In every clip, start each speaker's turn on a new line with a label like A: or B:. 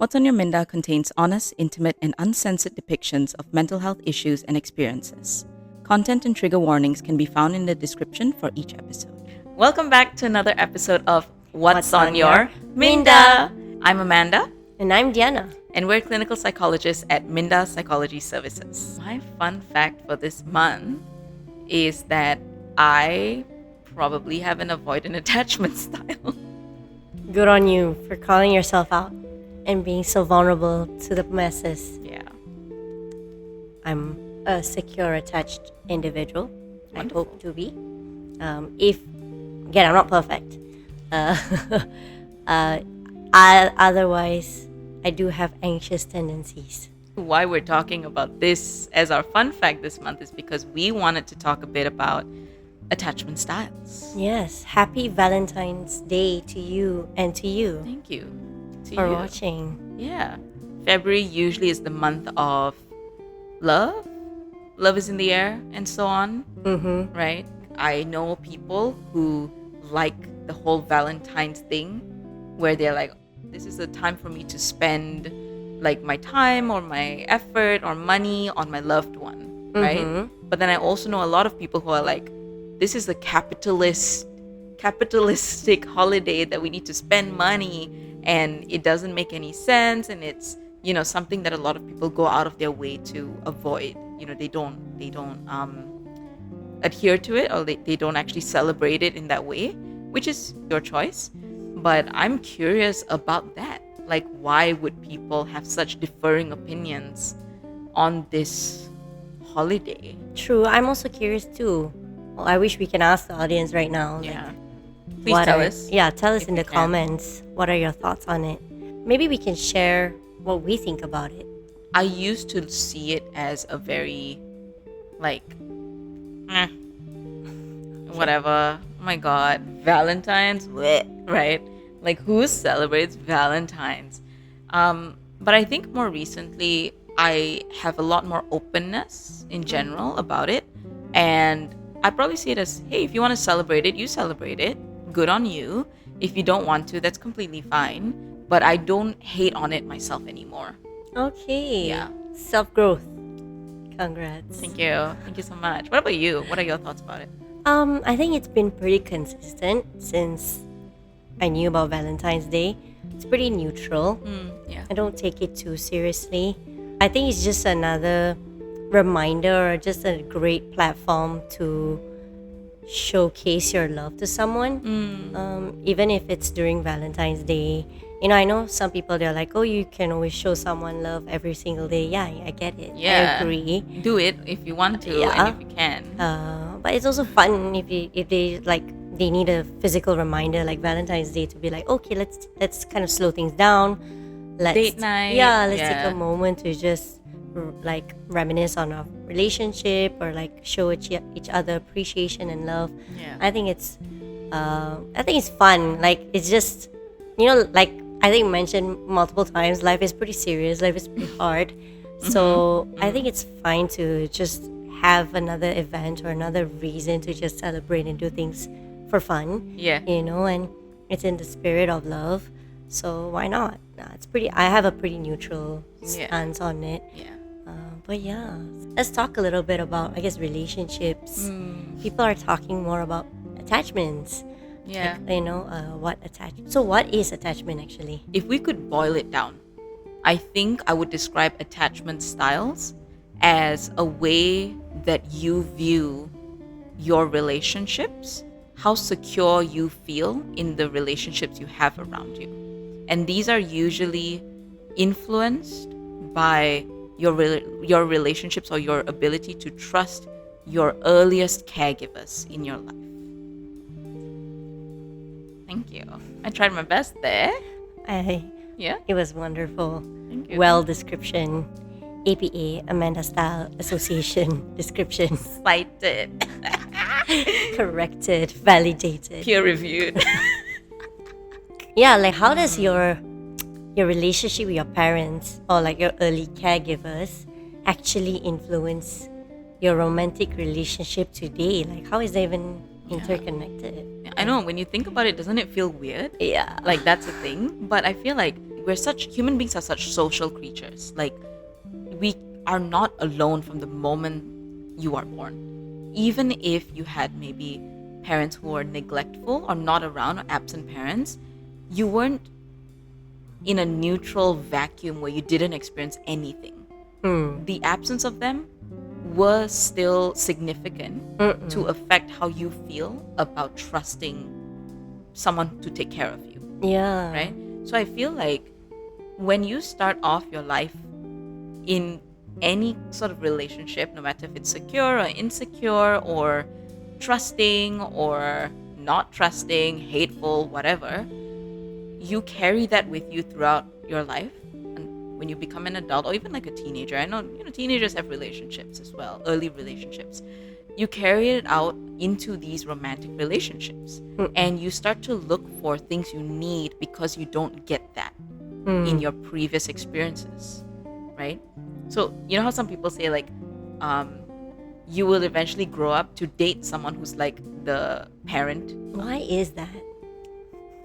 A: What's on Your Minda contains honest, intimate, and uncensored depictions of mental health issues and experiences. Content and trigger warnings can be found in the description for each episode. Welcome back to another episode of What's on Your Minda? I'm Amanda.
B: And I'm Diana.
A: And we're clinical psychologists at Minda Psychology Services. My fun fact for this month is that I probably have an avoidant attachment style.
B: Good on you for calling yourself out and being so vulnerable to the masses.
A: Yeah.
B: I'm a secure, attached individual.
A: Wonderful.
B: I hope to be. Again, I'm not perfect. Otherwise, I do have anxious tendencies.
A: Why we're talking about this as our fun fact this month is because we wanted to talk a bit about attachment styles.
B: Yes. Happy Valentine's Day to you and to you.
A: Thank you.
B: For watching.
A: Yeah. February usually is the month of love. Love is in the air and so on.
B: Mm-hmm.
A: Right? I know people who like the whole Valentine's thing where they're like, this is the time for me to spend like my time or my effort or money on my loved one. Right?
B: Mm-hmm.
A: But then I also know a lot of people who are like, this is a capitalistic holiday that we need to spend money and it doesn't make any sense, and it's, you know, something that a lot of people go out of their way to avoid. You know, they don't adhere to it, or they don't actually celebrate it in that way, which is your choice. But I'm curious about that. Like, why would people have such differing opinions on this holiday?
B: True. I'm also curious too. Well, I wish we can ask the audience right now.
A: Yeah. Please tell us.
B: Yeah, tell us
A: if
B: in the
A: you can.
B: comments. What are your thoughts on it? Maybe we can share what we think about it.
A: I used to see it as a very, like, whatever. Oh my God, Valentine's, bleh, right? Like, who celebrates Valentine's? But I think more recently, I have a lot more openness in general about it, and I probably see it as, hey, if you want to celebrate it, you celebrate it. Good on you. If you don't want to, that's completely fine. But I don't hate on it myself anymore.
B: Okay.
A: Yeah.
B: Self-growth. Congrats.
A: Thank you. Thank you so much. What about you? What are your thoughts about it?
B: I think it's been pretty consistent since I knew about Valentine's Day. It's pretty neutral.
A: Yeah.
B: I don't take it too seriously. I think it's just another reminder or just a great platform to showcase your love to someone, even if it's during Valentine's Day. You know, I know some people, they're like, oh, you can always show someone love every single day. Yeah, I get it.
A: Yeah.
B: I agree.
A: Do it if you want to,
B: Yeah.
A: and if you can.
B: But it's also fun if they like, they need a physical reminder like Valentine's Day to be like, okay, let's kind of slow things down. Let's
A: Date night.
B: Yeah, let's
A: Yeah.
B: take a moment to just like reminisce on our relationship or like show each other appreciation and love.
A: Yeah.
B: I think it's fun. Like, it's just, you know, like I think mentioned multiple times, life is pretty serious, life is pretty hard. So I think it's fine to just have another event or another reason to just celebrate and do things for fun.
A: Yeah.
B: You know, and it's in the spirit of love, so why not? I have a pretty neutral stance on it.
A: Yeah.
B: But yeah, let's talk a little bit about, I guess, relationships. People are talking more about attachments.
A: Yeah.
B: Like, you know, So what is attachment actually?
A: If we could boil it down, I think I would describe attachment styles as a way that you view your relationships, how secure you feel in the relationships you have around you. And these are usually influenced by your relationships or your ability to trust your earliest caregivers in your life. Thank you. I tried my best there. Yeah.
B: It was wonderful.
A: Thank you.
B: Well description. APA, Amanda Style Association description.
A: Cited.
B: Corrected, validated.
A: Peer reviewed.
B: Yeah, like how does your relationship with your parents or like your early caregivers actually influence your romantic relationship today? Like, how is that even interconnected?
A: I know, when you think about it, doesn't it feel weird?
B: Yeah.
A: Like, that's a thing. But I feel like human beings are such social creatures. Like, we are not alone from the moment you are born. Even if you had maybe parents who were neglectful or not around, or absent parents, you weren't in a neutral vacuum where you didn't experience anything. The absence of them was still significant to affect how you feel about trusting someone to take care of you,
B: Yeah.
A: right? So I feel like when you start off your life in any sort of relationship, no matter if it's secure or insecure or trusting or not trusting, hateful, whatever, you carry that with you throughout your life. And when you become an adult or even like a teenager, I know, teenagers have relationships as well, early relationships. You carry it out into these romantic relationships, and you start to look for things you need because you don't get that in your previous experiences, right? So you know how some people say like, you will eventually grow up to date someone who's like the parent.
B: Why is that?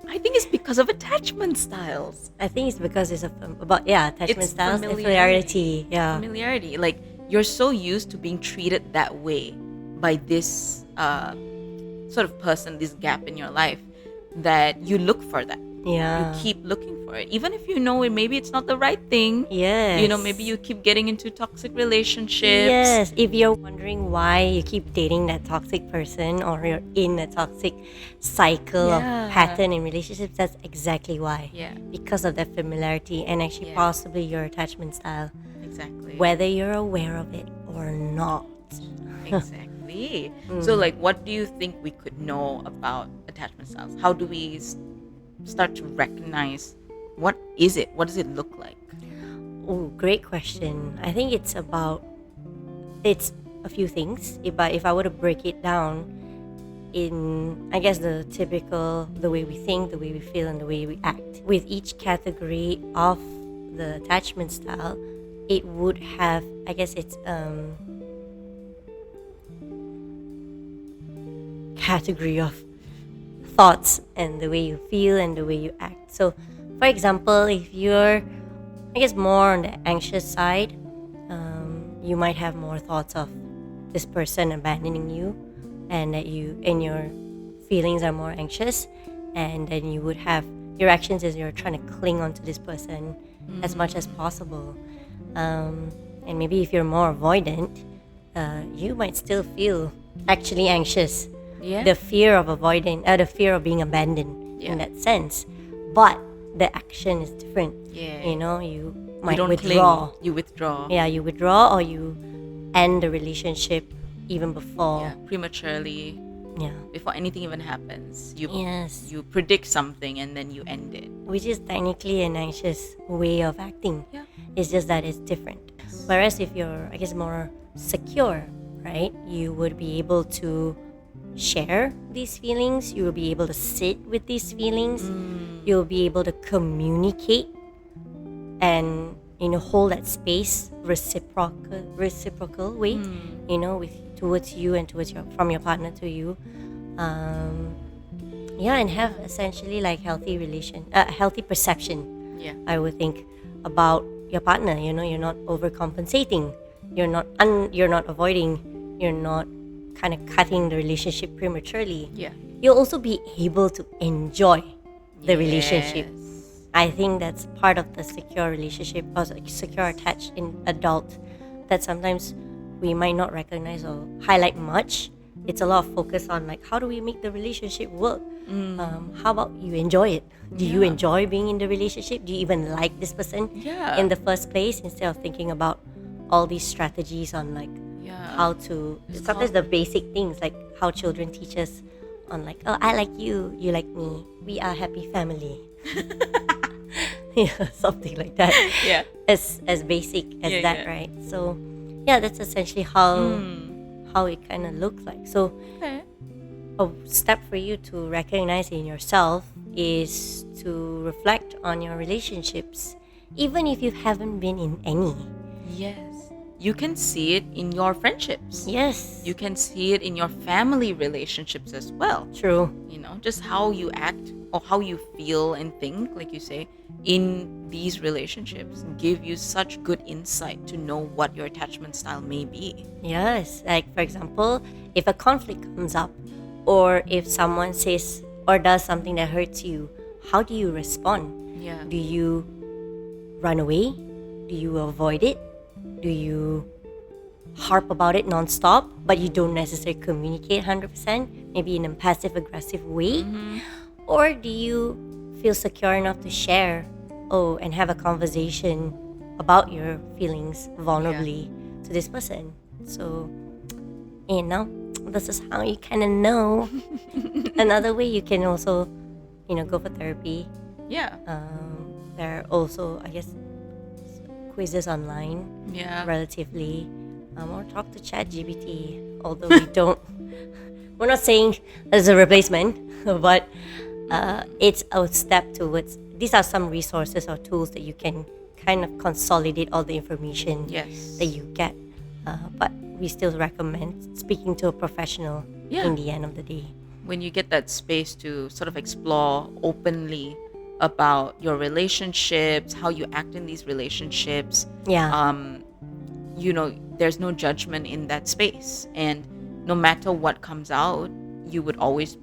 A: I think it's because of attachment styles.
B: I think it's because it's about attachment
A: It's
B: styles and
A: familiarity.
B: familiarity. Yeah.
A: Familiarity. Like, you're so used to being treated that way by this sort of person, this gap in your life, that you look for that.
B: Yeah.
A: You keep looking for it. Even if maybe it's not the right thing.
B: Yes.
A: Maybe you keep getting into toxic relationships.
B: Yes. If you're wondering why you keep dating that toxic person or you're in a toxic cycle of pattern in relationships, that's exactly why.
A: Yeah.
B: Because of that familiarity and actually possibly your attachment style.
A: Exactly.
B: Whether you're aware of it or not.
A: Exactly. So, like, what do you think we could know about attachment styles? How do we start to recognize what is it? What does it look like?
B: Oh, great question. I think it's a few things. If I were to break it down in, I guess, the way we think, the way we feel, and the way we act. With each category of the attachment style, it would have, I guess, its category of thoughts and the way you feel and the way you act. So, for example, if you're, I guess, more on the anxious side, you might have more thoughts of this person abandoning you, and that your feelings are more anxious, and then you would have your actions as you're trying to cling onto this person as much as possible. And maybe if you're more avoidant, you might still feel actually anxious.
A: Yeah.
B: The fear of the fear of being abandoned in that sense, but the action is different.
A: Yeah.
B: You might
A: don't
B: withdraw.
A: cling. You withdraw.
B: Yeah, you withdraw, or you end the relationship even before.
A: Yeah. Prematurely.
B: Yeah.
A: Before anything even happens.
B: Yes.
A: You predict something and then you end it.
B: Which is technically an anxious way of acting.
A: Yeah.
B: It's just that it's different. Whereas if you're, I guess, more secure, right? You would be able to share these feelings. You will be able to sit with these feelings. You'll be able to communicate and hold that space reciprocal way. Towards you and from your partner to you. And have essentially like healthy perception.
A: Yeah.
B: I would think about your partner. You're not overcompensating. You're not avoiding. You're not kind of cutting the relationship prematurely.
A: Yeah.
B: You'll also be able to enjoy the relationship.
A: Yes.
B: I think that's part of the secure relationship or secure attached in adult that sometimes we might not recognize or highlight much. It's a lot of focus on like, how do we make the relationship work? How about you enjoy it? Do you enjoy being in the relationship? Do you even like this person in the first place, instead of thinking about all these strategies on like how to sometimes the basic things like how children teach us on like, oh, I like you, you like me, we are a happy family. Something like that.
A: Yeah.
B: As basic as that, right? So that's essentially how it kind of looks like. So a step for you to recognize in yourself is to reflect on your relationships, even if you haven't been in any.
A: Yes. you can see it in your friendships.
B: Yes.
A: You can see it in your family relationships as well.
B: True.
A: Just how you act or how you feel and think, like you say, in these relationships give you such good insight to know what your attachment style may be.
B: Yes. Like, for example, if a conflict comes up, or if someone says or does something that hurts you, how do you respond?
A: Yeah.
B: Do you run away? Do you avoid it? Do you harp about it nonstop, but you don't necessarily communicate 100%, maybe in a passive aggressive way? Or do you feel secure enough to share, and have a conversation about your feelings vulnerably to this person? So, this is how you kind of know. Another way you can also, go for therapy.
A: Yeah.
B: There are also, I guess, quizzes online.
A: Yeah.
B: Relatively, or talk to ChatGPT. Although we're not saying there's a replacement, but it's a step towards. These are some resources or tools that you can kind of consolidate all the information that you get. But we still recommend speaking to a professional in the end of the day.
A: When you get that space to sort of explore openly about your relationships, how you act in these relationships, there's no judgment in that space, and no matter what comes out, you would always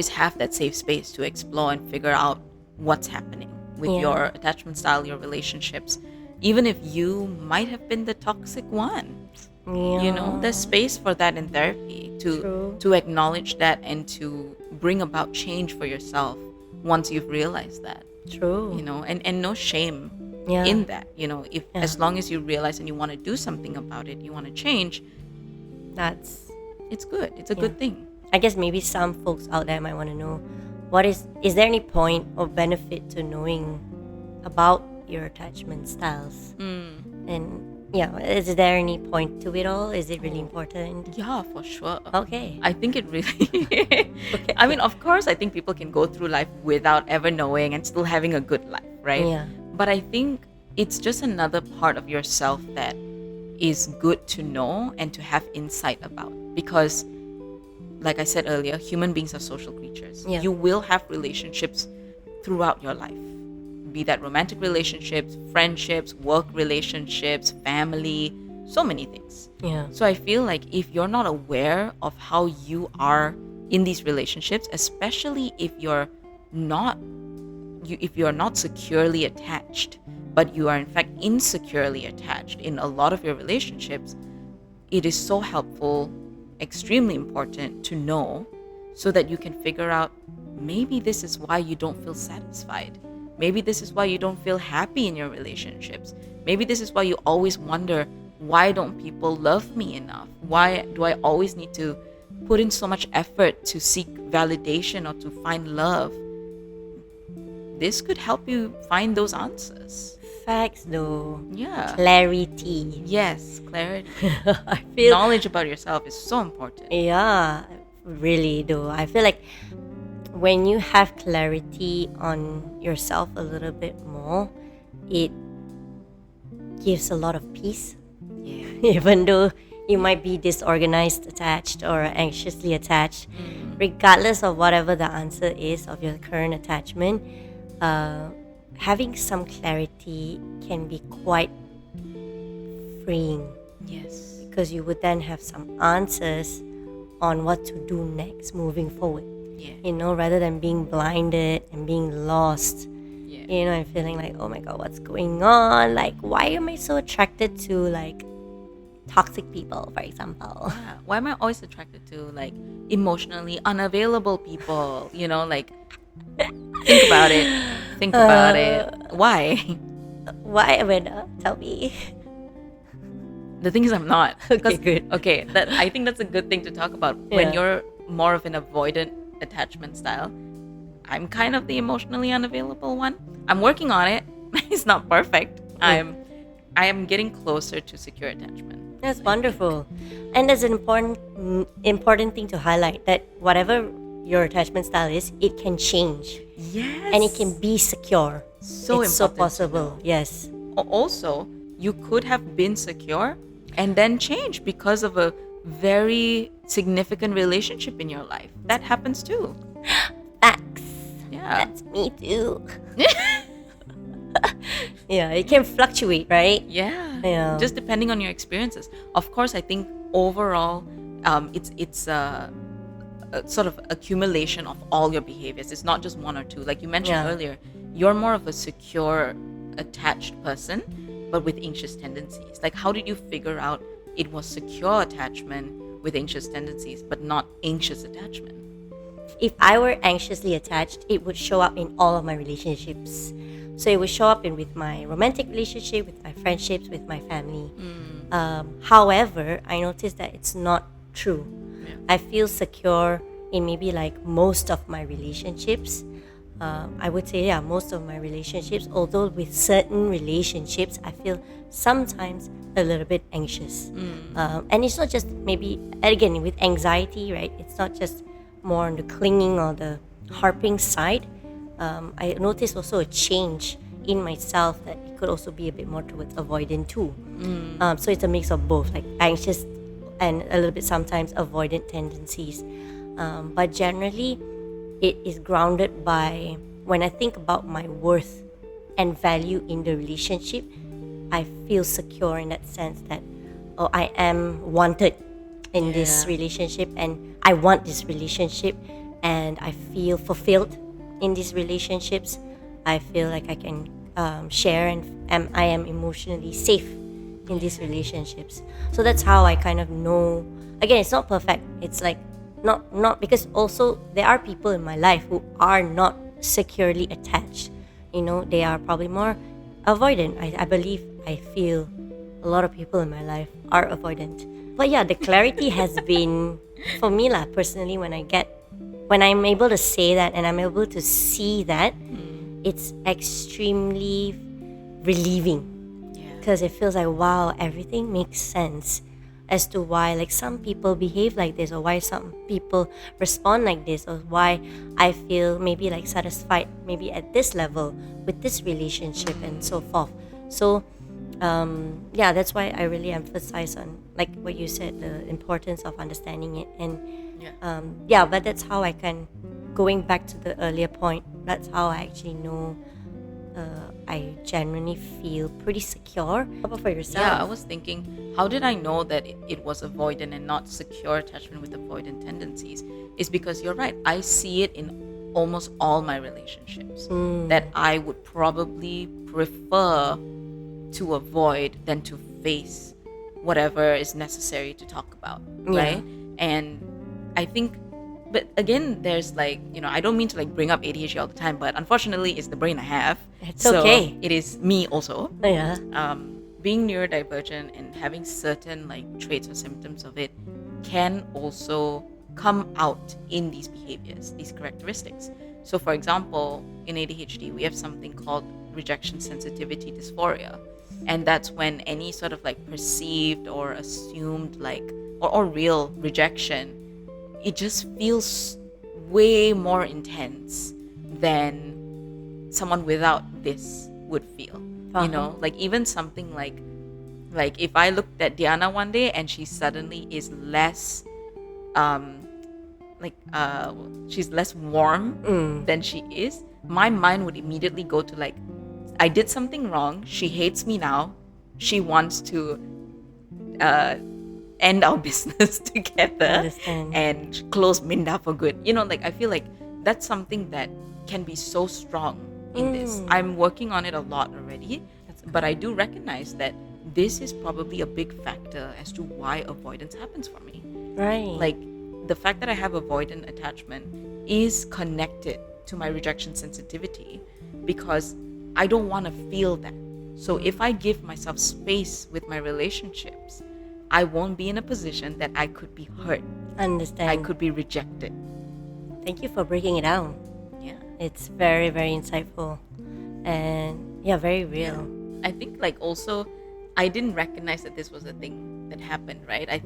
A: have that safe space to explore and figure out what's happening with your attachment style, your relationships, even if you might have been the toxic one. There's space for that in therapy to acknowledge that and to bring about change for yourself once you've realized that.
B: True.
A: And no shame in that. If as long as you realize and you want to do something about it, you want to change, it's good. It's a good thing.
B: I guess maybe some folks out there might want to know, is there any point or benefit to knowing about your attachment styles? And is there any point to it all? Is it really important?
A: Yeah, for sure.
B: Okay.
A: I think it really I mean, of course, I think people can go through life without ever knowing and still having a good life, right?
B: Yeah.
A: But I think it's just another part of yourself that is good to know and to have insight about, because like I said earlier, human beings are social creatures. You will have relationships throughout your life, be that romantic relationships, friendships, work relationships, family, so many things. So I feel like if you're not aware of how you are in these relationships, especially if you're not securely attached, but you are in fact insecurely attached in a lot of your relationships, it is so helpful, extremely important to know, so that you can figure out, maybe this is why you don't feel satisfied. Maybe this is why you don't feel happy in your relationships. Maybe this is why you always wonder, why don't people love me enough? Why do I always need to put in so much effort to seek validation or to find love? This could help you find those answers.
B: Facts though.
A: Yeah.
B: Clarity.
A: Yes, clarity.
B: I feel
A: knowledge about yourself is so important.
B: Yeah, really though. I feel like when you have clarity on yourself a little bit more, it gives a lot of peace.
A: Yeah.
B: Even though you might be disorganized attached or anxiously attached, regardless of whatever the answer is of your current attachment, having some clarity can be quite freeing.
A: Yes.
B: Because you would then have some answers on what to do next moving forward.
A: Yeah.
B: Rather than being blinded and being lost.
A: Yeah.
B: And feeling like, oh my god, what's going on? Like, why am I so attracted to like toxic people, for example?
A: Yeah. Why am I always attracted to like emotionally unavailable people? Like, think about it. Think about it. Why?
B: Why, Amanda? Tell me.
A: The thing is, I'm not.
B: Okay, good.
A: Okay, I think that's a good thing to talk about. When you're more of an avoidant attachment style, I'm kind of the emotionally unavailable one. I'm working on it. It's not perfect. I am getting closer to secure attachment.
B: That's wonderful. And there's an important thing to highlight, that whatever your attachment style is, it can change.
A: Yes.
B: And it can be secure.
A: So
B: it's
A: important.
B: So possible. Yes.
A: Also, you could have been secure and then change because of a very significant relationship in your life. That happens too.
B: Facts.
A: Yeah.
B: That's me too. Yeah, it can fluctuate, right?
A: Yeah. Just depending on your experiences. Of course, I think overall, it's a sort of accumulation of all your behaviors. It's not just one or two. Like you mentioned earlier, you're more of a secure, attached person, but with anxious tendencies. Like, how did you figure out it was secure attachment with anxious tendencies, but not anxious attachment?
B: If I were anxiously attached, it would show up in all of my relationships. So it would show up with my romantic relationship, with my friendships, with my family. However, I noticed that it's not true.
A: Yeah.
B: I feel secure in maybe like most of my relationships. I would say, most of my relationships, although with certain relationships, I feel sometimes a little bit anxious. And it's not just maybe, again, with anxiety, right? It's not just more on the clinging or the harping side. I noticed also a change in myself that it could also be a bit more towards avoidant too. So it's a mix of both, like anxious and a little bit sometimes avoidant tendencies. But generally, it is grounded by when I think about my worth and value in the relationship, I feel secure in that sense that, I am wanted in this relationship and I want this relationship and I feel fulfilled in these relationships. I feel like I can share and I am emotionally safe in these relationships. So that's how I kind of know. Again, it's not perfect. It's like not because also there are people in my life who are not securely attached. They are probably more avoidant. I believe, I feel a lot of people in my life are avoidant. But the clarity has been, for me personally, when I'm able to say that and I'm able to see that, it's extremely relieving. Because it feels like, wow, everything makes sense as to why like some people behave like this, or why some people respond like this, or why I feel maybe like satisfied maybe at this level with this relationship and so forth. So that's why I really emphasize on, like what you said, the importance of understanding it. And but that's how I can, going back to the earlier point, that's how I actually know I genuinely feel pretty secure. How about for yourself?
A: Yeah, I was thinking, how did I know that it was avoidant and not secure attachment with avoidant tendencies? Is because you're right. I see it in almost all my relationships that I would probably prefer to avoid than to face whatever is necessary to talk about, right? And I think, but again, there's like, I don't mean to like bring up ADHD all the time, but unfortunately, it's the brain I have.
B: It's okay.
A: It is me also.
B: Yeah.
A: Being neurodivergent and having certain like traits or symptoms of it can also come out in these behaviors, these characteristics. So for example, in ADHD, we have something called rejection sensitivity dysphoria. And that's when any sort of like perceived or assumed like, or real rejection, it just feels way more intense than someone without this would feel. Like even something like if I looked at Diana one day and she suddenly is less she's less warm than she is, my mind would immediately go to like, I did something wrong, she hates me now, she wants to end our business together and close Minda for good. I feel like that's something that can be so strong in this. I'm working on it a lot already, but I do recognize that this is probably a big factor as to why avoidance happens for me.
B: Right.
A: Like the fact that I have avoidant attachment is connected to my rejection sensitivity because I don't want to feel that. So if I give myself space with my relationships, I won't be in a position that I could be hurt.
B: Understand.
A: I could be rejected.
B: Thank you for breaking it down.
A: Yeah.
B: It's very, very insightful and very real.
A: I think like also, I didn't recognize that this was a thing that happened, right? I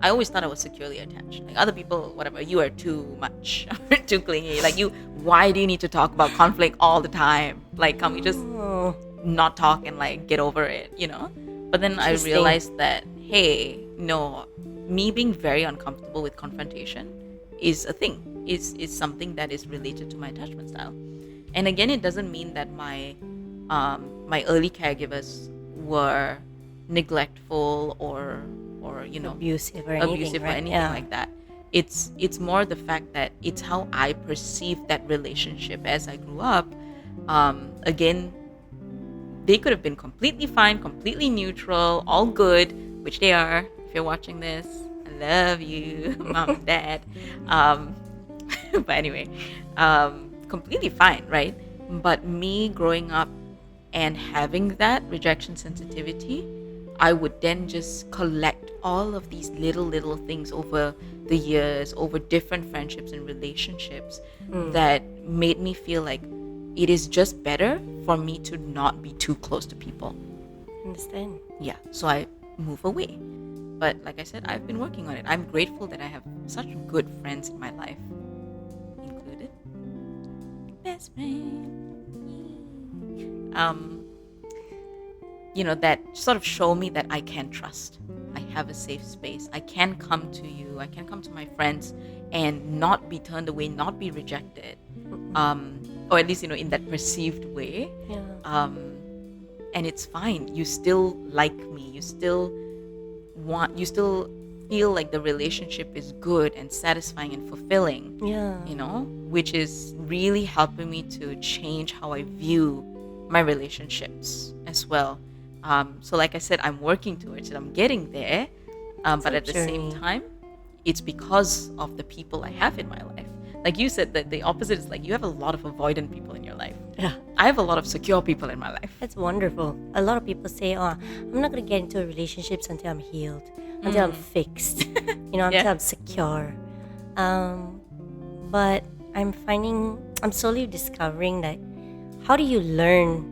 A: always thought I was securely attached. Like other people, whatever, you are too much, too clingy. Like why do you need to talk about conflict all the time? Like, can we just not talk and like get over it, you know? But then I
B: Interesting.
A: realized that, hey, no, me being very uncomfortable with confrontation is a thing, is something that is related to my attachment style. And again, it doesn't mean that my early caregivers were neglectful or
B: Abusive or
A: abusive or
B: anything, right?
A: anything like that. It's more the fact that it's how I perceived that relationship as I grew up. Again, they could have been completely fine, completely neutral, all good, which they are. If you're watching this, I love you, mom and dad. But anyway, completely fine, right? But me growing up and having that rejection sensitivity, I would then just collect all of these little things over the years, over different friendships and relationships that made me feel like it is just better for me to not be too close to people.
B: Understand.
A: Yeah, so I move away. But like I said, I've been working on it. I'm grateful that I have such good friends in my life, included best friend. That sort of show me that I can trust. I have a safe space. I can come to you. I can come to my friends and not be turned away, not be rejected. Or at least, in that perceived way.
B: Yeah.
A: And it's fine. You still like me. You still feel like the relationship is good and satisfying and fulfilling.
B: Yeah.
A: Which is really helping me to change how I view my relationships as well. So like I said, I'm working towards it. I'm getting there. But at the same time, it's because of the people I have in my life. Like you said, that the opposite is like you have a lot of avoidant people in your life.
B: Yeah.
A: I have a lot of secure people in my life.
B: That's wonderful. A lot of people say, "Oh, I'm not going to get into relationships until I'm healed, until I'm fixed, until I'm secure." But I'm slowly discovering that how do you learn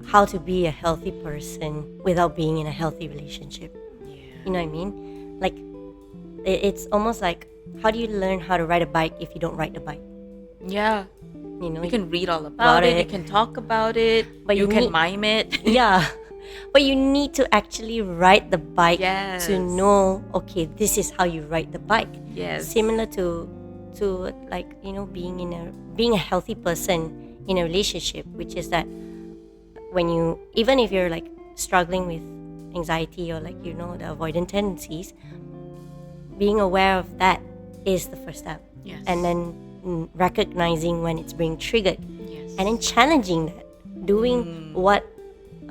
B: how to be a healthy person without being in a healthy relationship?
A: Yeah.
B: You know what I mean? Like, it's almost like, how do you learn how to ride a bike if you don't ride the bike?
A: Yeah.
B: You
A: can read all about it. You can talk about it. But you can mime it.
B: Yeah. But you need to actually ride the bike to know, okay, this is how you ride the bike.
A: Yes.
B: Similar to like, being a healthy person in a relationship, which is that even if you're like struggling with anxiety or like, the avoidant tendencies, being aware of that is the first step.
A: Yes.
B: And then recognizing when it's being triggered.
A: Yes.
B: And then challenging that. Doing what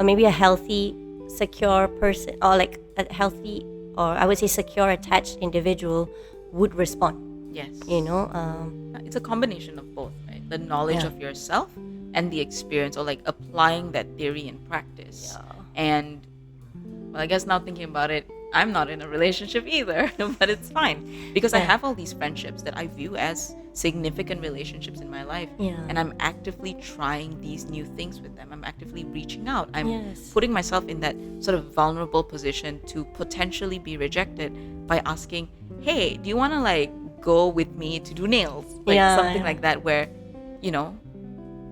B: maybe a healthy, secure person, or like a healthy, or I would say secure, attached individual would respond.
A: Yes.
B: It's
A: a combination of both, right? The knowledge of yourself and the experience, or like applying that theory in practice.
B: Yeah.
A: And I guess now thinking about it, I'm not in a relationship either, but it's fine because I have all these friendships that I view as significant relationships in my life.
B: Yeah.
A: And I'm actively trying these new things with them. I'm actively reaching out. I'm
B: Yes.
A: putting myself in that sort of vulnerable position to potentially be rejected by asking, hey, do you want to like go with me to do nails? Like something like that where,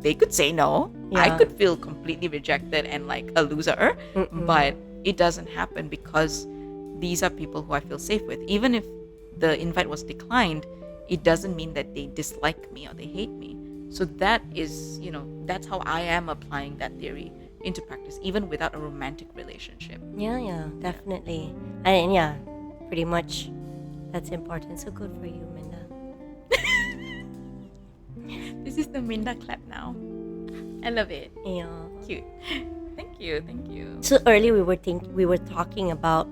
A: they could say no.
B: Yeah.
A: I could feel completely rejected and like a loser, but it doesn't happen because these are people who I feel safe with. Even if the invite was declined, it doesn't mean that they dislike me or they hate me. So that is, that's how I am applying that theory into practice, even without a romantic relationship.
B: Yeah, definitely. And pretty much that's important. So good for you, Minda.
A: This is the Minda clap now. I love it.
B: Yeah.
A: Cute. Thank you.
B: So earlier we were talking about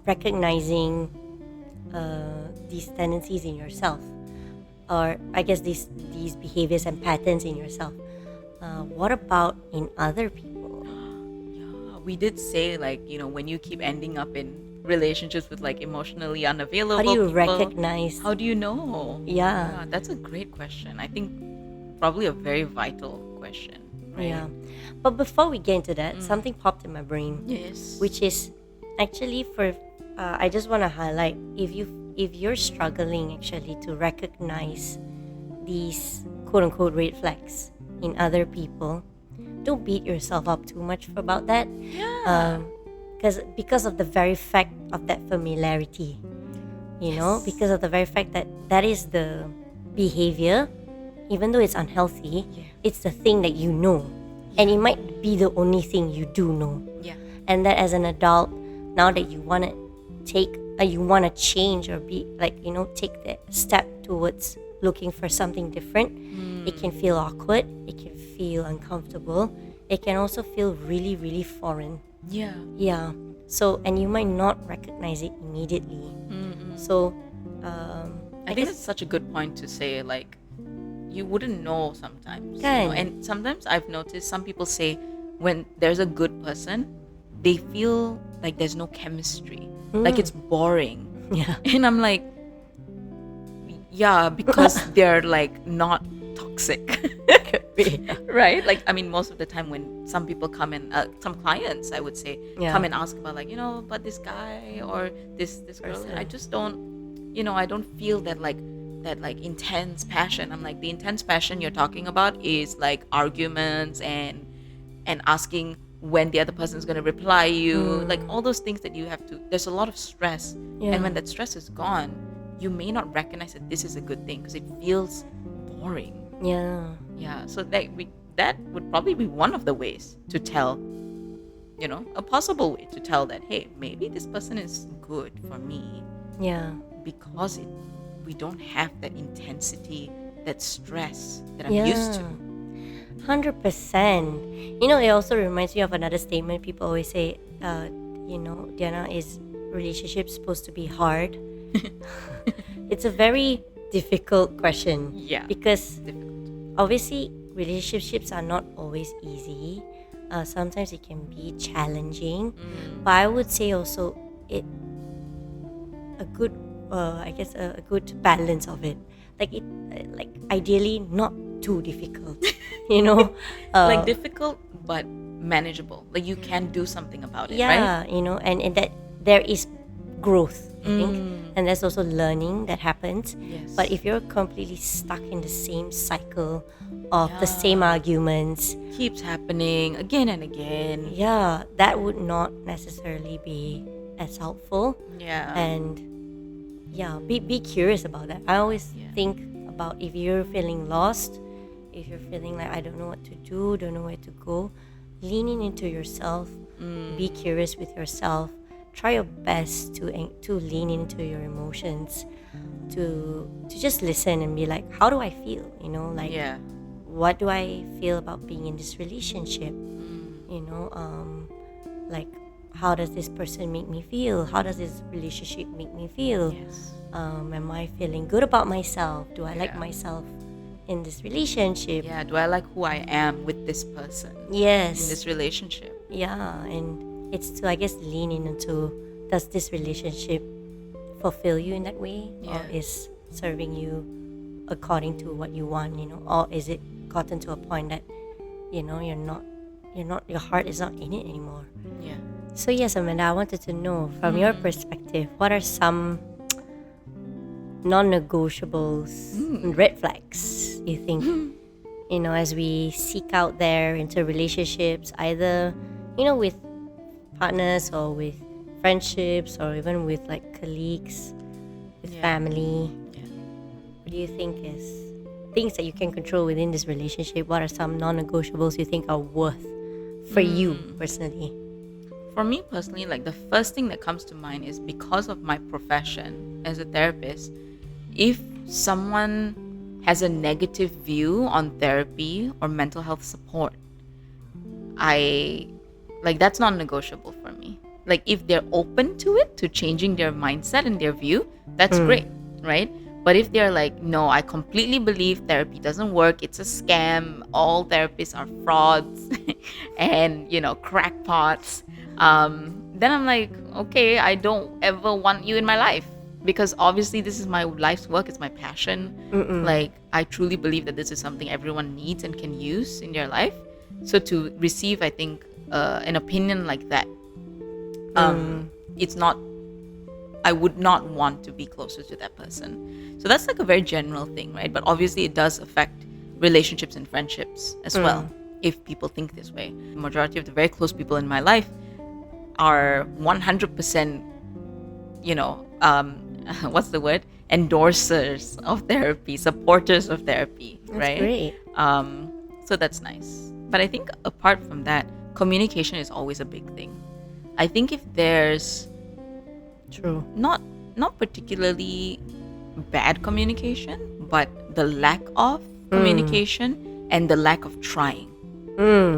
B: recognizing these tendencies in yourself, or I guess these behaviors and patterns in yourself. What about in other people?
A: Yeah, we did say like, when you keep ending up in relationships with like emotionally unavailable
B: How do you
A: people,
B: recognize?
A: how do you know?
B: Yeah,
A: That's a great question. I think probably a very vital question, right?
B: Yeah. But before we get into that, something popped in my brain.
A: Yes.
B: Which is actually I just want to highlight, if you're struggling actually to recognize these quote unquote red flags in other people, don't beat yourself up too much about that.
A: Yeah.
B: Because of the very fact of that familiarity, because of the very fact that that is the behavior, even though it's unhealthy, it's the thing that you know, and it might be the only thing you do know.
A: Yeah.
B: And that as an adult, now that you want to change or be like, take that step towards looking for something different, it can feel awkward, it can feel uncomfortable, it can also feel really, really foreign.
A: Yeah.
B: So, and you might not recognize it immediately. So
A: I think that's such a good point to say, like, you wouldn't know sometimes.
B: Kan.
A: And sometimes I've noticed some people say when there's a good person, they feel like there's no chemistry, like it's boring.
B: Yeah.
A: And I'm like, yeah, because they're like not toxic. Right? Like, I mean, most of the time when some people come in, some clients, I would say, come and ask about, like, about this guy or this girl,
B: Person.
A: I just don't, I don't feel that like intense passion. I'm like, the intense passion you're talking about is like arguments and asking when the other person is going to reply you, like all those things that you have to, there's a lot of stress. And when that stress is gone, you may not recognize that this is a good thing because it feels boring. Yeah, so that would probably be one of the ways to tell, a possible way to tell that, hey, maybe this person is good for me. Because we don't have that intensity, that stress that I'm used to.
B: 100%. It also reminds me of another statement people always say, Diana, is relationships supposed to be hard? It's a very difficult question.
A: Yeah.
B: Because
A: Difficult.
B: obviously relationships are not always easy. Sometimes it can be challenging. But I would say also a good a good balance of it. Like ideally not too difficult.
A: Like difficult but manageable. Like you can do something about it, right?
B: And that there is growth, I think. And there's also learning that happens.
A: Yes.
B: But if you're completely stuck in the same cycle of the same arguments,
A: Keeps happening again and again.
B: that would not necessarily be as helpful.
A: Yeah.
B: And be curious about that. I always think about if you're feeling lost, if you're feeling like I don't know what to do, don't know where to go, leaning into yourself, be curious with yourself, try your best to lean into your emotions, to just listen and be like, how do I feel? What do I feel about being in this relationship? Like, how does this person make me feel? How does this relationship make me feel?
A: Yes.
B: Am I feeling good about myself? Do I like myself in this relationship?
A: Yeah. Do I like who I am with this person?
B: Yes.
A: In this relationship.
B: Yeah, and it's to, I guess, lean into, does this relationship fulfill you in that way?
A: Yeah.
B: Or is serving you according to what you want, or is it gotten to a point that, your heart is not in it anymore?
A: Yeah.
B: So yes, Amanda, I wanted to know from your perspective, what are some non-negotiables and red flags you think, as we seek out there into relationships, either, with partners or with friendships or even with like colleagues, with family? What do you think is things that you can control within this relationship? What are some non-negotiables you think are worth for you personally?
A: For me personally, like the first thing that comes to mind is because of my profession as a therapist, if someone has a negative view on therapy or mental health support, that's not negotiable for me. Like if they're open to it, to changing their mindset and their view, that's great, right? But if they're like, no, I completely believe therapy doesn't work, it's a scam, all therapists are frauds and, crackpots, then I'm like, okay, I don't ever want you in my life, because obviously this is my life's work, it's my passion. Like I truly believe that this is something everyone needs and can use in their life. So to receive, I think, an opinion like that, it's not, I would not want to be closer to that person. So that's like a very general thing, right? But obviously it does affect relationships and friendships as well. if people think this way. The majority of the very close people in my life are 100%, what's the word? Endorsers of therapy, supporters of therapy,
B: That's
A: right?
B: great.
A: So that's nice. But I think apart from that, communication is always a big thing. I think if there's
B: True.
A: not particularly bad communication, but the lack of communication and the lack of trying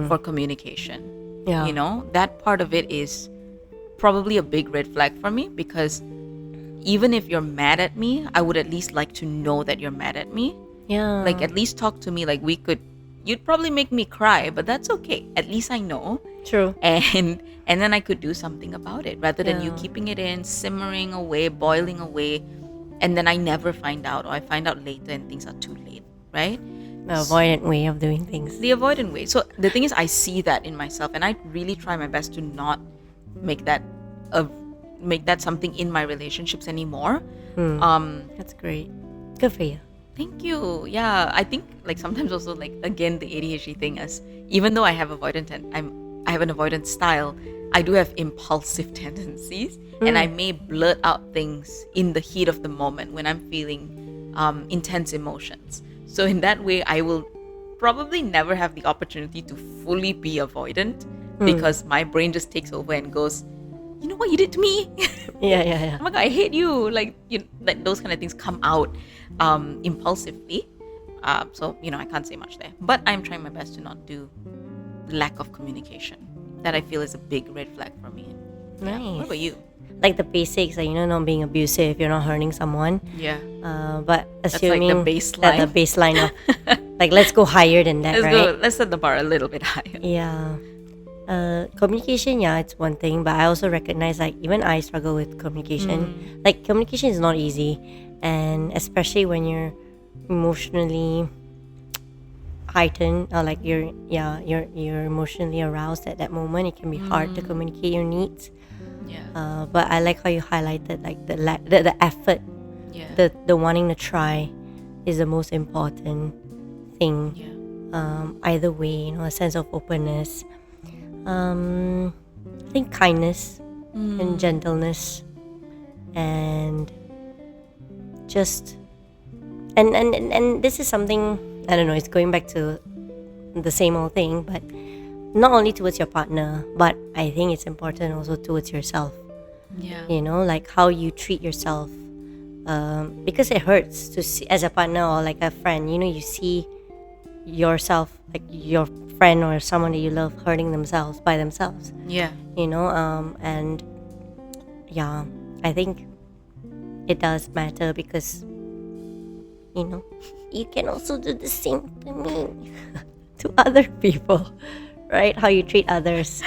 A: for communication.
B: Yeah.
A: That part of it is probably a big red flag for me, because even if you're mad at me, I would at least like to know that you're mad at me.
B: Yeah.
A: Like, at least talk to me. Like, you'd probably make me cry, but that's okay. At least I know.
B: True.
A: And then I could do something about it, rather than you
B: Yeah.
A: keeping it in, simmering away, boiling away, and then I never find out, or I find out later and things are too late, right?
B: The avoidant way of doing things.
A: The avoidant way. So the thing is, I see that in myself, and I really try my best to not make that something in my relationships anymore.
B: That's great. Good for you.
A: Thank you. Yeah, I think like sometimes also, like, again, the ADHD thing is, even though I have I have an avoidant style, I do have impulsive tendencies, and I may blurt out things in the heat of the moment when I'm feeling intense emotions. So in that way, I will probably never have the opportunity to fully be avoidant, because my brain just takes over and goes, you know what you did to me?
B: Yeah.
A: Oh my god, I hate you. Like, like those kind of things come out impulsively. So I can't say much there, but I'm trying my best to not do lack of communication. That I feel is a big red flag for me. Yeah.
B: Nice.
A: What about you?
B: Like the basics, like, not being abusive, you're not hurting someone.
A: Yeah.
B: But
A: That's like
B: assuming
A: the baseline.
B: that the baseline of, like, let's go higher than that, right?
A: Let's set the bar a little bit higher.
B: Yeah. Communication, yeah, it's one thing, but I also recognize, like, even I struggle with communication. Like, communication is not easy, and especially when you're emotionally heightened, or like you're emotionally aroused at that moment, it can be hard to communicate your needs.
A: Yeah.
B: But I like how you highlighted, like, the effort,
A: Yeah.
B: the wanting to try is the most important thing.
A: Yeah.
B: Either way, a sense of openness. I think kindness and gentleness, and just and this is something, I don't know, it's going back to the same old thing, but not only towards your partner, but I think it's important also towards yourself.
A: Yeah.
B: Like how you treat yourself, because it hurts to see, as a partner or like a friend, you see yourself, like your friend or someone that you love, hurting themselves by themselves.
A: Yeah.
B: And yeah, I think it does matter, because you can also do the same to me to other people, right? How you treat others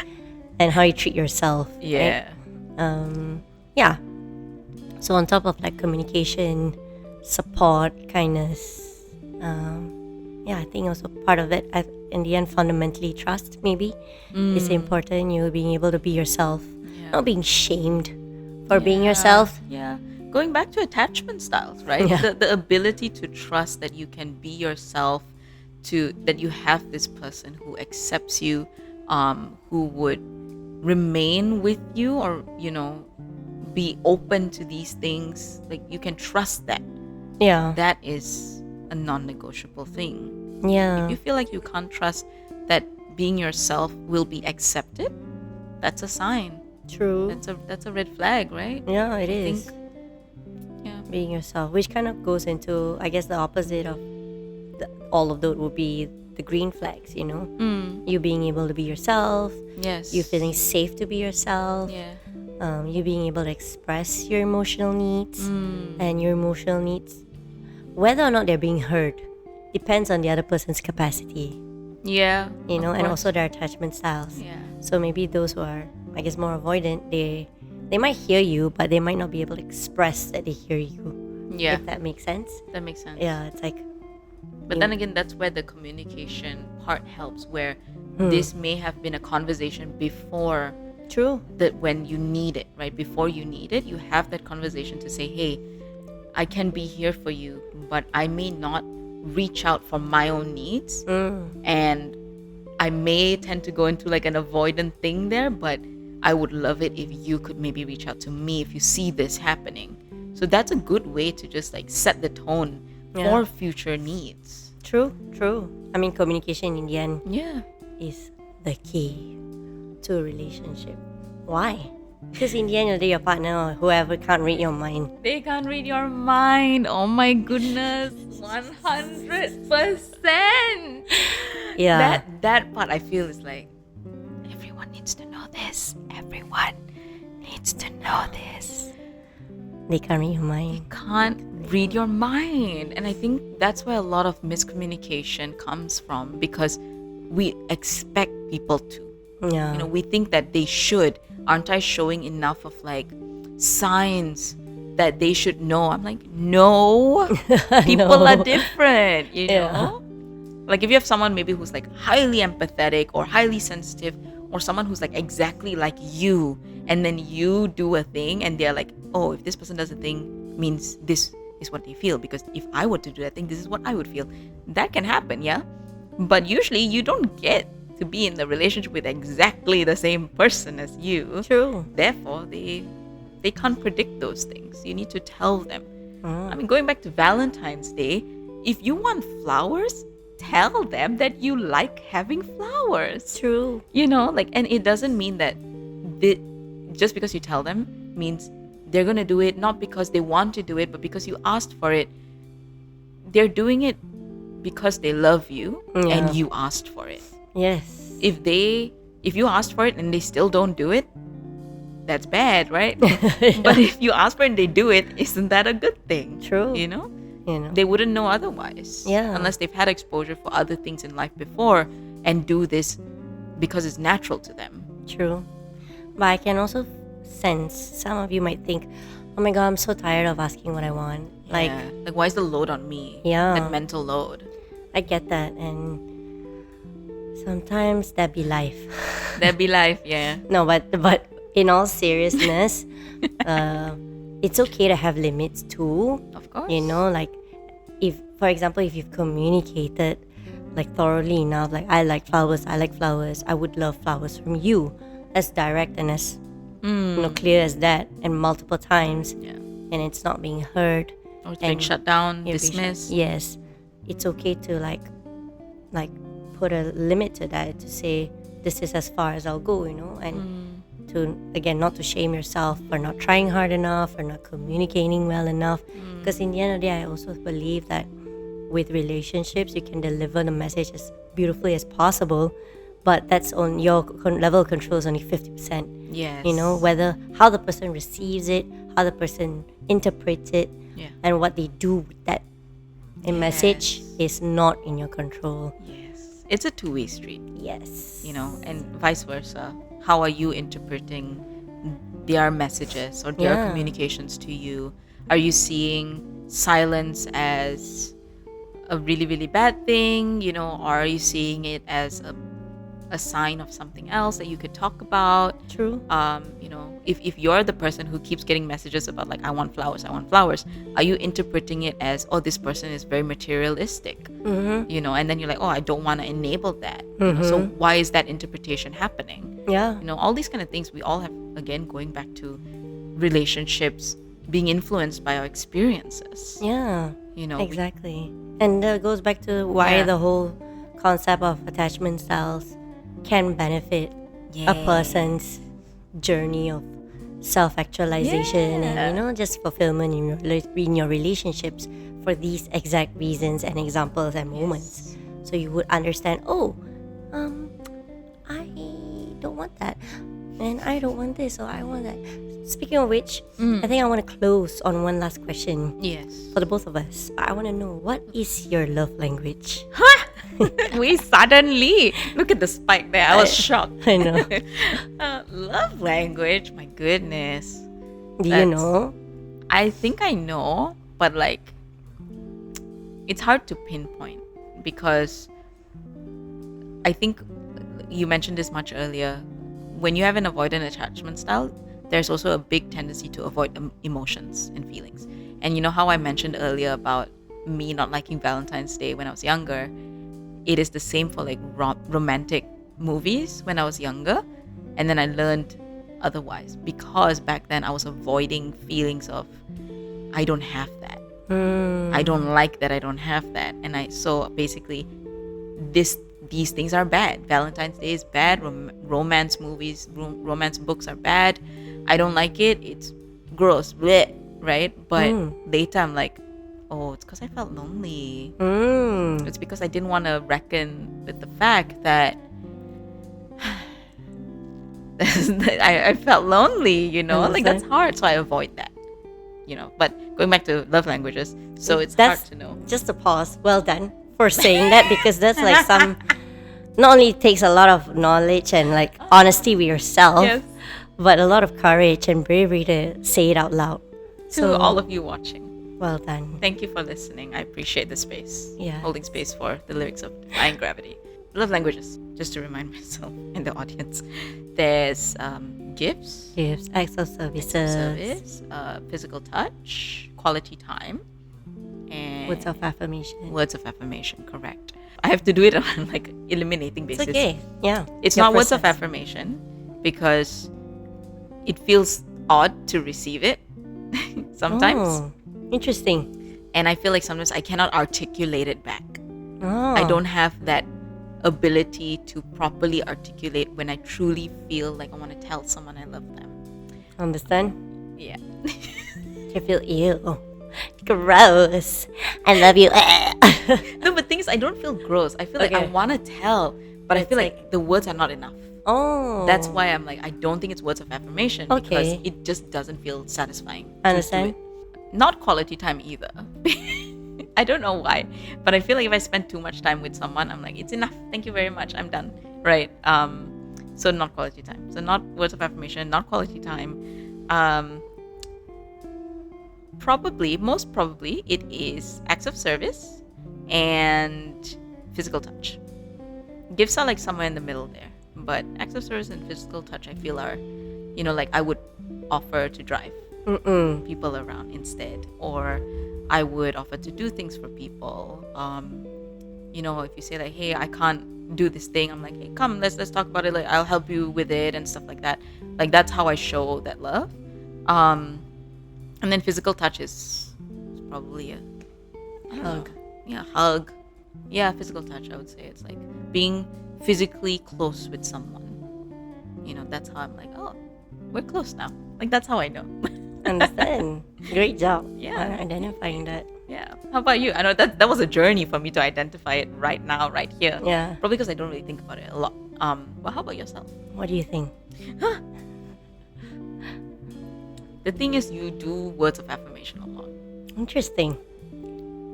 B: and how you treat yourself.
A: Yeah.
B: Right? Yeah. So on top of like communication, support, kindness, I think also part of it, in the end, fundamentally trust maybe is important. You being able to be yourself, not being shamed for being yourself.
A: Yeah. Going back to attachment styles, right?
B: Yeah.
A: The ability to trust that you can be yourself, that you have this person who accepts you, who would remain with you, or be open to these things. Like, you can trust that.
B: Yeah.
A: That is a non-negotiable thing.
B: Yeah.
A: If you feel like you can't trust that being yourself will be accepted, that's a sign.
B: True.
A: That's a red flag, right?
B: Yeah, it
A: I
B: is.
A: think, yeah.
B: Being yourself, which kind of goes into, I guess, the opposite of all of those would be the green flags. You being able to be yourself.
A: Yes.
B: You feeling safe to be yourself.
A: Yeah.
B: You being able to express your emotional needs, and your emotional needs, whether or not they're being heard, depends on the other person's capacity.
A: Yeah.
B: And
A: of course.
B: also their attachment styles.
A: Yeah.
B: So maybe those who are, I guess, more avoidant, they might hear you, but they might not be able to express that they hear you.
A: Yeah.
B: If that makes sense.
A: That makes sense.
B: Yeah, it's like.
A: But then again, that's where the communication part helps, where this may have been a conversation before
B: True.
A: that, when you need it, right? Before you need it, you have that conversation to say, hey, I can be here for you, but I may not reach out for my own needs. And I may tend to go into like an avoidant thing there, but I would love it if you could maybe reach out to me if you see this happening. So that's a good way to just like set the tone for future needs.
B: True. I mean, communication in the end
A: Yeah.
B: is the key to a relationship. Why? Because in the end of the day, your partner or whoever can't read your mind.
A: They can't read your mind. Oh my goodness. 100%.
B: Yeah.
A: That part I feel is like everyone needs to know this. Everyone needs to know this.
B: They can't read your mind.
A: Can't read your mind. And I think that's where a lot of miscommunication comes from, because we expect people to.
B: Yeah.
A: You know, we think that they should. Aren't I showing enough of like signs that they should know? I'm like, no. People are different, you know? Like if you have someone maybe who's like highly empathetic or highly sensitive, or someone who's like exactly like you, and then you do a thing and they're like, oh, if this person does a thing, means this is what they feel, because if I were to do that thing, this is what I would feel. That can happen, yeah? But usually you don't get to be in the relationship with exactly the same person as you.
B: True.
A: Therefore, they can't predict those things. You need to tell them. I mean, going back to Valentine's Day, if you want flowers, tell them that you like having flowers.
B: True.
A: You know, like, and it doesn't mean that just because you tell them means they're gonna do it not because they want to do it, but because you asked for it. They're doing it because they love you and you asked for it.
B: Yes.
A: If you asked for it and they still don't do it, that's bad, right? But if you ask for it and they do it, isn't that a good thing?
B: True.
A: You know?
B: You know.
A: They wouldn't know otherwise.
B: Yeah.
A: Unless they've had exposure for other things in life before and do this because it's natural to them.
B: True. But I can also sense some of you might think, oh my god, I'm so tired of asking what I want. Like,
A: why is the load on me?
B: Yeah.
A: That mental load.
B: I get that, and sometimes that be life.
A: That'd be life, yeah.
B: No, but in all seriousness, it's okay to have limits too.
A: Of course.
B: You know, like if, for example, if you've communicated like thoroughly enough, like I like flowers, I would love flowers from you, as direct and as clear as that, and multiple times, and it's not being heard,
A: or it's being shut down, dismissed.
B: Yes, it's okay to like put a limit to that, to say this is as far as I'll go, you know, and to, again, not to shame yourself for not trying hard enough or not communicating well enough, because in the end of the day, I also believe that with relationships you can deliver the message as beautifully as possible, but that's on your level of control is only 50%.
A: Yes.
B: You know, whether how the person receives it, how the person interprets it, and what they do with that message is not in your control.
A: Yes. It's a two-way street.
B: Yes.
A: You know, and vice versa. How are you interpreting their messages or their communications to you? Are you seeing silence as a really, really bad thing, you know, or are you seeing it as a sign of something else that you could talk about?
B: True.
A: You know, if you're the person who keeps getting messages about like, I want flowers, are you interpreting it as, oh, this person is very materialistic, you know, and then you're like, oh, I don't want to enable that. You know, so why is that interpretation happening?
B: Yeah.
A: You know, all these kind of things we all have, again, going back to relationships being influenced by our experiences.
B: Yeah.
A: You know,
B: exactly. And that goes back to why the whole concept of attachment styles can benefit a person's journey of self-actualization and, you know, just fulfillment in your relationships for these exact reasons and examples and moments. So you would understand, I don't want that, and I don't want this, or I want that. Speaking of which, I think I want to close on one last question.
A: Yes.
B: For the both of us, I want to know, what is your love language?
A: We suddenly look at the spike there. I was shocked.
B: I know.
A: Love language. My goodness.
B: Do you know?
A: I think I know, but like, it's hard to pinpoint because I think you mentioned this much earlier. When you have an avoidant attachment style, there's also a big tendency to avoid emotions and feelings. And you know how I mentioned earlier about me not liking Valentine's Day when I was younger? it is the same for like romantic movies when I was younger. And then I learned otherwise because back then I was avoiding feelings of I don't have that. I don't like that I don't have that. And so basically these things are bad. Valentine's Day is bad. Romance movies, romance books are bad. I don't like it. It's gross. Bleh, right? But later I'm like, oh, it's because I felt lonely. It's because I didn't want to reckon with the fact that I felt lonely, like that's hard. So I avoid that, but going back to love languages, so it's hard to know.
B: Just a pause. Well done for saying that, because that's like not only takes a lot of knowledge and like honesty with yourself,
A: Yes.
B: but a lot of courage and bravery to say it out loud.
A: To all of you watching,
B: well done.
A: thank you for listening. I appreciate the space,
B: Yeah.
A: holding space for the lyrics of Defying Gravity. Love languages, just to remind myself and the audience. There's gifts,
B: Acts of service,
A: physical touch, quality time, and
B: words of affirmation.
A: words of affirmation. Correct. I have to do it on like eliminating basis.
B: It's okay. Yeah.
A: It's
B: Your
A: not words of
B: process.
A: affirmation because it feels odd to receive it sometimes.
B: Oh, interesting.
A: And I feel like sometimes I cannot articulate it back.
B: Oh.
A: I don't have that ability to properly articulate when I truly feel like I want to tell someone I love them.
B: Understand?
A: Yeah.
B: I feel ew. Gross. I love you.
A: No, but thing is, I don't feel gross. I feel like I
B: Okay.
A: want to tell, but I
B: It's
A: feel like the words are not enough.
B: Oh.
A: That's why I'm like, I don't think it's words of affirmation because
B: Okay.
A: it just doesn't feel satisfying. to do
B: Understand?
A: it. Not quality time either. I don't know why, but I feel like if I spend too much time with someone, I'm like, it's enough. Thank you very much. I'm done. Right. So not quality time. So not words of affirmation, not quality time. Most probably, it is acts of service and physical touch. Gifts are like somewhere in the middle there, but acts of service and physical touch, I feel are, like I would offer to drive people around instead, or I would offer to do things for people. If you say like, hey, I can't do this thing, I'm like, hey, come, let's talk about it. Like, I'll help you with it and stuff like that. Like that's how I show that love. And then physical touch is probably a
B: Hug.
A: hug. Yeah, physical touch. I would say it's like being physically close with someone. That's how I'm like, oh, we're close now. Like that's how I know.
B: Understand. Great job.
A: Yeah.
B: on identifying that.
A: Yeah. How about you? I know that was a journey for me to identify it right now, right here.
B: Yeah.
A: Probably because I don't really think about it a lot. But how about yourself?
B: What do you think?
A: The thing is, you do words of affirmation a lot.
B: Interesting.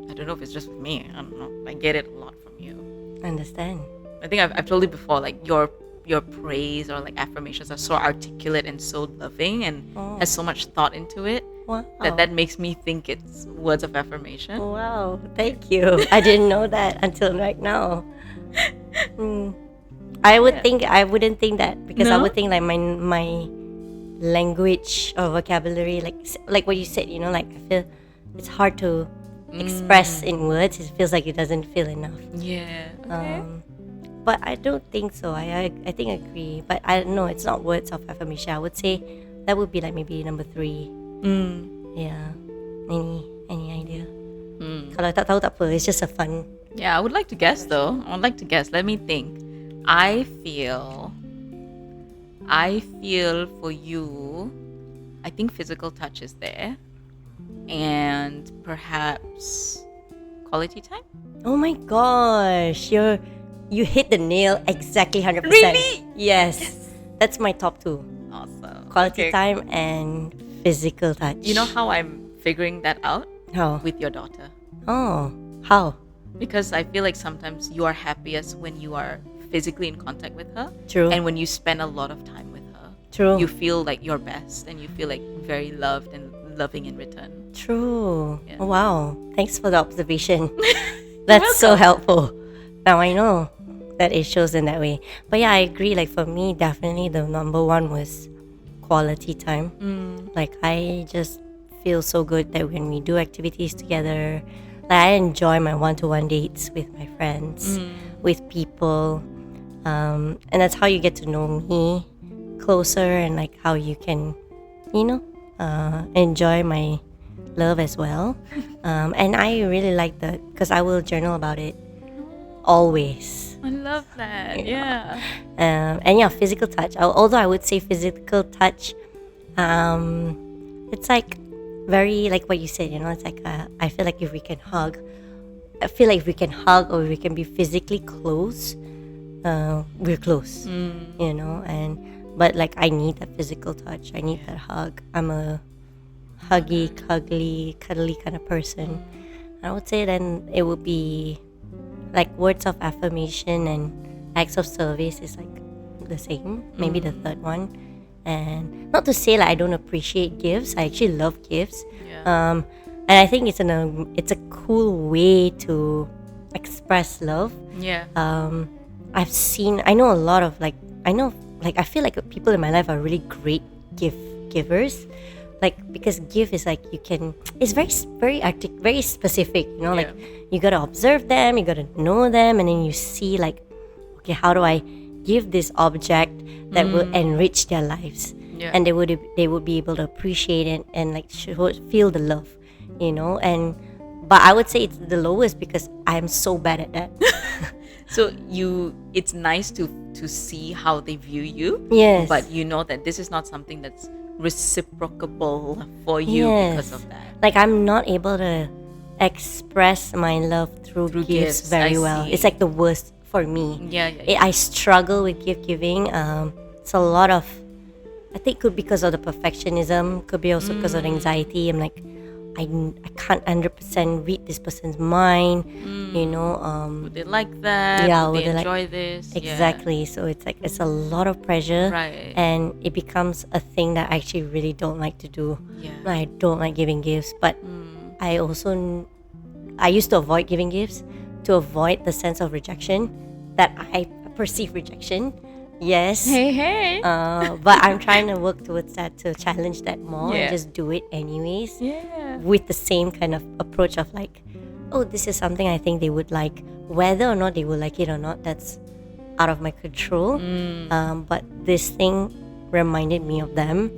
A: I don't know if it's just with me. I don't know. I get it a lot from you.
B: Understand.
A: I think I've told you before, like your praise or like affirmations are so articulate and so loving and has so much thought into it
B: Wow.
A: that makes me think it's words of affirmation.
B: Wow. Thank you. I didn't know that until right now. I wouldn't think that because I
A: No?
B: would think like my language or vocabulary, like what you said, like I feel it's hard to express in words. It feels like it doesn't feel enough.
A: Yeah. Okay.
B: But I don't think so. I think I agree. But I don't know. It's not words of affirmation. I would say that would be like maybe number 3. Yeah. Any idea? Kalau tak tahu tak apa. It's just a fun.
A: Yeah, I would like to guess though. I would like to guess. Let me think. I feel for you, I think physical touch is there. And perhaps quality time?
B: Oh my gosh, you hit the nail exactly 100%.
A: Really?
B: Yes. That's my top 2.
A: Awesome.
B: Quality
A: Okay.
B: time and physical touch.
A: You know how I'm figuring that out?
B: how?
A: With your daughter.
B: Oh, how?
A: Because I feel like sometimes you are happiest when you are physically in contact with her.
B: True.
A: And when you spend a lot of time with her.
B: True.
A: You feel like your best and you feel like very loved and loving in return.
B: True.
A: Yeah.
B: Oh, wow. Thanks for the observation. That's so helpful. Now I know that it shows in that way. But yeah, I agree. Like for me, definitely the number 1 was quality time. Like I just feel so good that when we do activities together, Like, I enjoy my one-to-one dates with my friends, with people, and that's how you get to know me closer, and like how you can, enjoy my love as well. And I really like that because I will journal about it always.
A: I love that. Yeah.
B: And yeah, physical touch. Although I would say physical touch, it's like very like what you said. It's like I feel like if we can hug, or we can be physically close, we're close. But like I need that physical touch. I need that hug. I'm a huggy, cuddly kind of person. I would say then it would be like words of affirmation and acts of service is like the same. Maybe the third one. And not to say like I don't appreciate gifts. I actually love gifts.
A: Yeah.
B: And I think it's a cool way to express love.
A: Yeah.
B: I know a lot of I feel like people in my life are really great gift givers. Like, because gift is like it's very specific, like you gotta observe them, you gotta know them, and then you see like, okay, how do I give this object that will enrich their lives, and they would be able to appreciate it and like feel the love, but I would say it's the lowest because I'm so bad at that.
A: So it's nice to see how they view you.
B: Yes.
A: But you know that this is not something that's reciprocable for you because of that.
B: Like, I'm not able to express my love through gifts very well. It's like the worst for me.
A: Yeah.
B: I struggle with gift giving. It's a lot of, I think, could be because of the perfectionism, could be also because of the anxiety. I'm like, I can't 100% read this person's mind,
A: Would they like that?
B: Yeah,
A: would they
B: like-
A: enjoy this?
B: Exactly. So it's like it's a lot of pressure,
A: Right.
B: and it becomes a thing that I actually really don't like to do.
A: Yeah.
B: I don't like giving gifts, but I used to avoid giving gifts to avoid the sense of rejection that I perceive rejection. Yes.
A: Hey.
B: But I'm trying to work towards that, to challenge that more
A: Yeah.
B: and just do it anyways.
A: Yeah.
B: With the same kind of approach of like, oh, this is something I think they would like. Whether or not they will like it or not, that's out of my control. But this thing reminded me of them,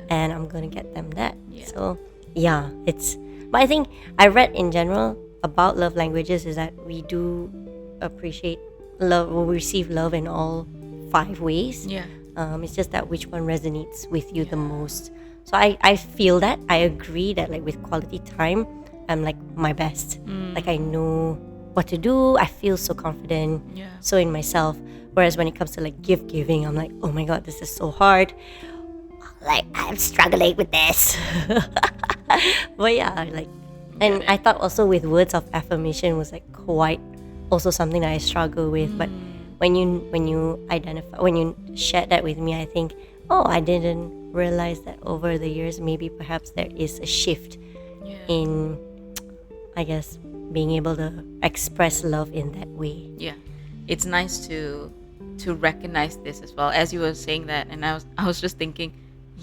B: and I'm gonna get them that.
A: Yeah.
B: So yeah, but I think I read in general about love languages is that we do appreciate love, or receive love in all 5 ways.
A: Yeah.
B: It's just that which one resonates with you the most. So I feel that. I agree that like with quality time, I'm like my best. Like I know what to do. I feel so confident, so in myself. Whereas when it comes to like gift giving, I'm like, oh my god, this is so hard. Like I'm struggling with this. But yeah, like, and I thought also with words of affirmation was like quite also something that I struggle with. But when you shared that with me, I think, oh, I didn't realize that over the years, maybe perhaps there is a shift in, I guess, being able to express love in that way.
A: Yeah. It's nice to recognize this as well. As you were saying that, and I was just thinking,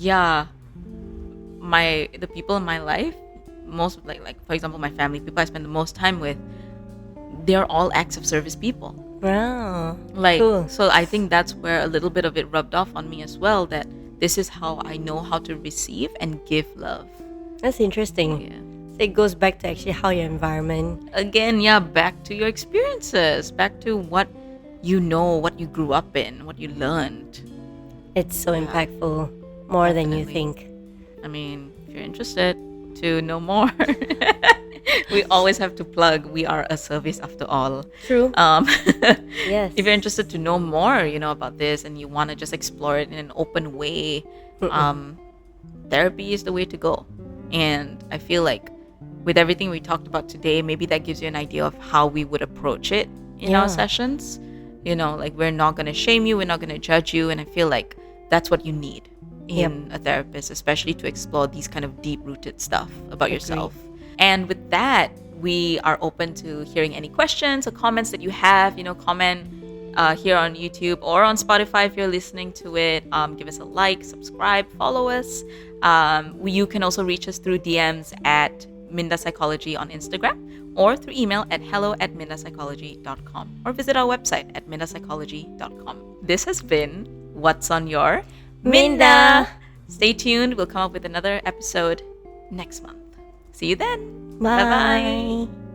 A: the people in my life, most like for example my family, people I spend the most time with, they're all acts of service people.
B: Wow.
A: Like,
B: Cool.
A: so I think that's where a little bit of it rubbed off on me as well, that this is how I know how to receive and give love.
B: That's interesting.
A: Yeah.
B: So it goes back to actually how your environment.
A: Again, back to your experiences, back to what what you grew up in, what you learned.
B: It's so impactful, more than you
A: Definitely.
B: think.
A: I mean, if you're interested to know more, we always have to plug. We are a service after all.
B: True.
A: Yes. If you're interested to know more, about this, and you want to just explore it in an open way, therapy is the way to go. And I feel like with everything we talked about today, maybe that gives you an idea of how we would approach it in our sessions. Like we're not going to shame you, we're not going to judge you, and I feel like that's what you need in a therapist, especially to explore these kind of deep-rooted stuff about yourself. And with that, we are open to hearing any questions or comments that you have. Comment here on YouTube or on Spotify if you're listening to it. Give us a like, subscribe, follow us. You can also reach us through DMs at Minda Psychology on Instagram, or through email at hello@mindapsychology.com, or visit our website at mindapsychology.com. This has been What's on Your
B: Minda.
A: Stay tuned. We'll come up with another episode next month. See you then.
B: Bye.
A: Bye-bye.